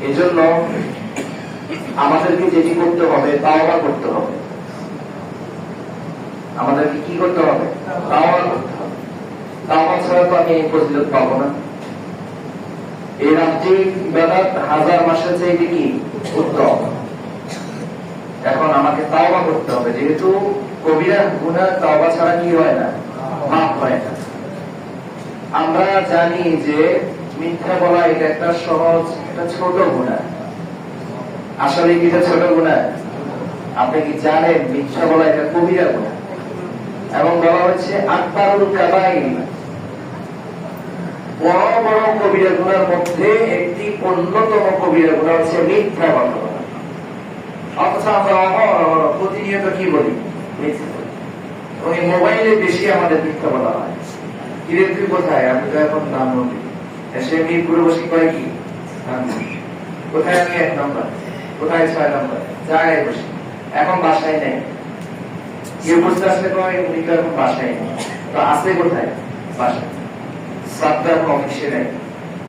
এই জন্য আমাদেরকে যেটি করতে হবে তাওবা করতে হবে। আমাদেরকে কি করতে হবে? তাওবা করতে হবে। তাওবা ছাড়া তো আমি এই ফজিলত পাবো না। এই রাত্রি ইবাদত হাজার মাসের চাইতে কি উত্তম। এখন আমাকে তাওবা করতে হবে, যেহেতু কবিরা গুনাহ তাওবা ছাড়া কি হয় না, মাফ হয় না। আমরা জানি যে মিথ্যা বলা এটা একটা সহজ, একটা ছোট গুনাহ। আসলে কি এটা ছোট গুনাহ? আপনি কি জানেন মিথ্যা বলা এটা কবিরা গুনাহ? এবং বলা হচ্ছে আকবারুল কাবাইর, বড় বড় কবিরা গুনার মধ্যে একটি অন্যতম কবিরা গুনাহ হচ্ছে মিথ্যা বলা। অথচ আমরা প্রতিনিয়ত কি বলি? মিথ্যা বলি। এবং এই মোবাইলে বেশি আমাদের মিথ্যা বলা হয়। কিরে তুই কোথায়? আমি তো এখন ধানমন্ডি। এসে মিরপুরে বসে কয় কি? কোথায়? আমি 1 নম্বর। কোথায় 6 নম্বর? জায়গায় বসি। এখন বাসায় নেই। কেউ বুঝতে আসলে কয় উনি তো এখন বাসায় নেই। তো আছে কোথায়? বাসায়। সাতটা অফিসে নেই।